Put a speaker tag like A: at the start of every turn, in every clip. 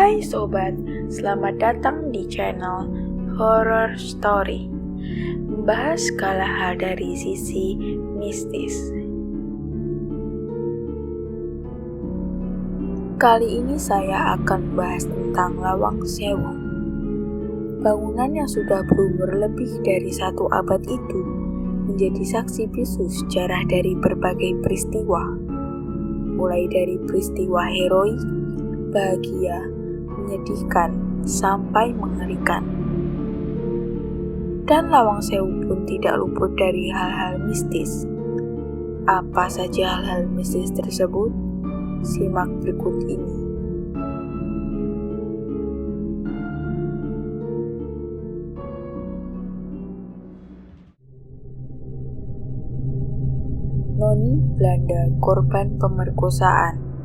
A: Hai sobat, selamat datang di channel Horror Story. Membahas segala hal dari sisi mistis. Kali ini saya akan membahas tentang Lawang Sewu. Bangunan yang sudah berumur lebih dari 1 abad itu menjadi saksi bisu sejarah dari berbagai peristiwa. Mulai dari peristiwa heroik, bahagia, menyedihkan, sampai mengerikan. Dan Lawang Sewu pun tidak luput dari hal-hal mistis. Apa saja hal-hal mistis tersebut? Simak berikut ini. Noni Belanda korban pemerkosaan.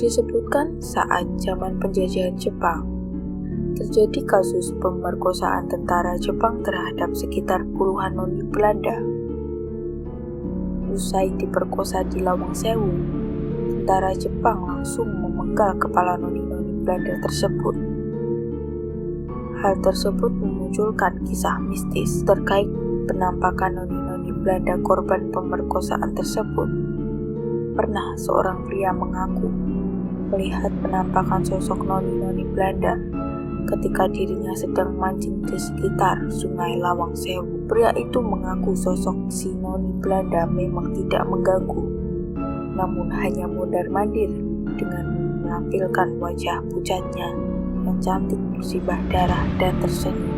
A: Disebutkan saat zaman penjajahan Jepang, terjadi kasus pemerkosaan tentara Jepang terhadap sekitar puluhan noni Belanda. Usai diperkosa di Lawang Sewu, tentara Jepang langsung memenggal kepala noni-noni Belanda tersebut. Hal tersebut memunculkan kisah mistis terkait penampakan noni-noni Belanda korban pemerkosaan tersebut. Pernah seorang pria mengaku melihat penampakan sosok noni-noni Belanda ketika dirinya sedang mancing di sekitar sungai Lawang Sewu. Pria itu mengaku sosok si noni Belanda memang tidak mengganggu, namun hanya mondar-mandir dengan menampilkan wajah pucatnya yang cantik bersibah darah dan tersenyum.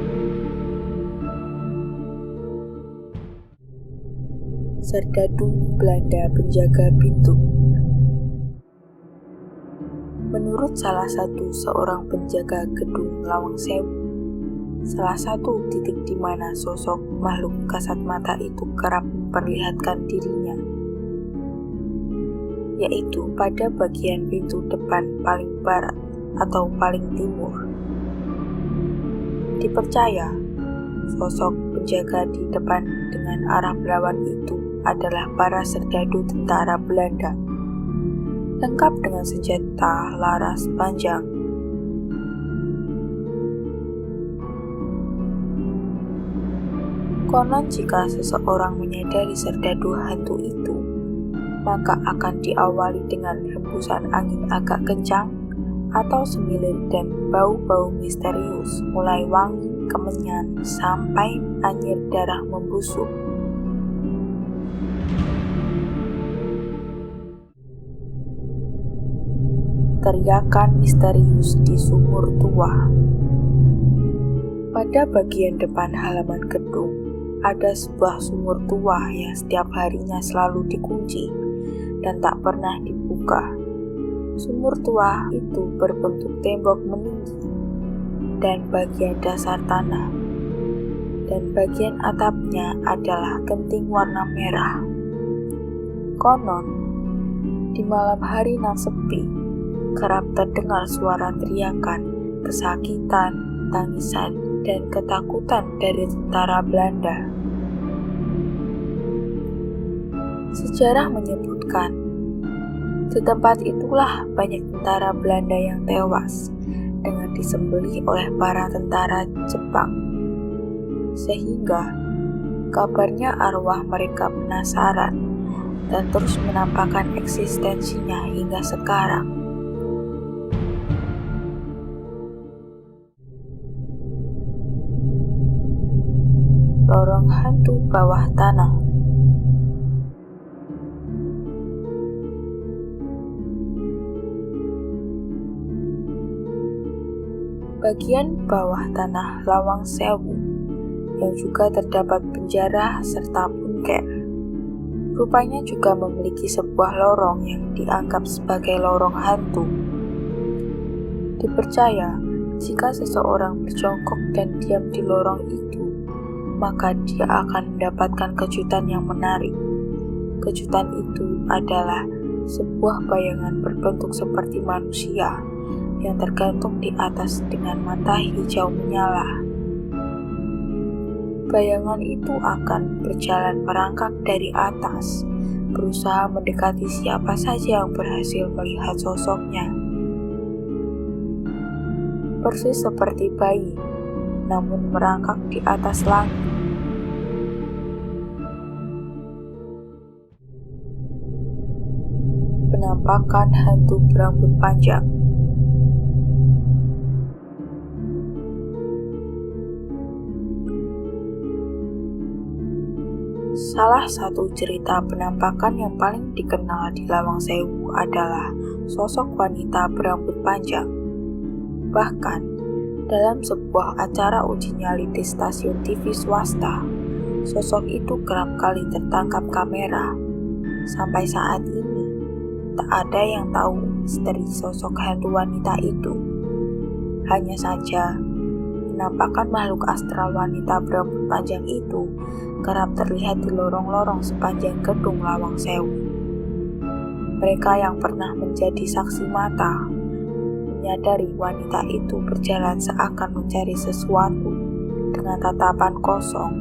A: Serdadu Belanda penjaga pintu. Menurut salah satu seorang penjaga gedung Lawang Sewu, salah satu titik di mana sosok makhluk kasat mata itu kerap memperlihatkan dirinya, yaitu pada bagian pintu depan paling barat atau paling timur. Dipercaya, sosok penjaga di depan dengan arah berlawan itu adalah para serdadu tentara Belanda, lengkap dengan senjata laras panjang. Konon jika seseorang menyadari serdadu hantu itu, maka akan diawali dengan hembusan angin agak kencang atau semilir dan bau-bau misterius, mulai wangi, kemenyan, sampai anyir darah membusuk. Teriakan misterius di sumur tua. Pada bagian depan halaman gedung, ada sebuah sumur tua yang setiap harinya selalu dikunci dan tak pernah dibuka. Sumur tua itu berbentuk tembok meninggi dan bagian dasar tanah, dan bagian atapnya adalah genting warna merah. Konon, di malam hari nan sepi, kerap terdengar suara teriakan, kesakitan, tangisan, dan ketakutan dari tentara Belanda. Sejarah menyebutkan, di tempat itulah banyak tentara Belanda yang tewas dengan disembelih oleh para tentara Jepang. Sehingga kabarnya arwah mereka penasaran dan terus menampakkan eksistensinya hingga sekarang. Lorong hantu bawah tanah. Bagian bawah tanah Lawang Sewu yang juga terdapat penjara serta bunker, rupanya juga memiliki sebuah lorong yang dianggap sebagai lorong hantu. Dipercaya, jika seseorang berjongkok dan diam di lorong itu, maka dia akan mendapatkan kejutan yang menarik. Kejutan itu adalah sebuah bayangan berbentuk seperti manusia yang tergantung di atas dengan mata hijau menyala. Bayangan itu akan berjalan merangkak dari atas berusaha mendekati siapa saja yang berhasil melihat sosoknya. Persis seperti bayi, namun merangkak di atas langit. Penampakan hantu berambut panjang. Salah satu cerita penampakan yang paling dikenal di Lawang Sewu adalah sosok wanita berambut panjang. Bahkan, dalam sebuah acara uji nyali di stasiun TV swasta, sosok itu kerap kali tertangkap kamera. Sampai saat ini, tak ada yang tahu misteri sosok hantu wanita itu. Hanya saja, penampakan makhluk astral wanita berambut panjang itu kerap terlihat di lorong-lorong sepanjang gedung Lawang Sewu. Mereka yang pernah menjadi saksi mata menyadari wanita itu berjalan seakan mencari sesuatu dengan tatapan kosong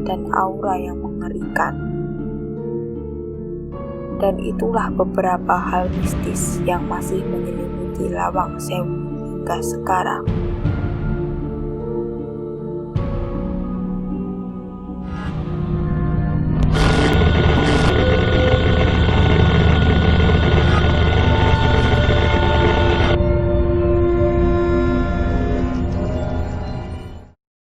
A: dan aura yang mengerikan. Dan itulah beberapa hal mistis yang masih menyelimuti Lawang Sewu hingga sekarang.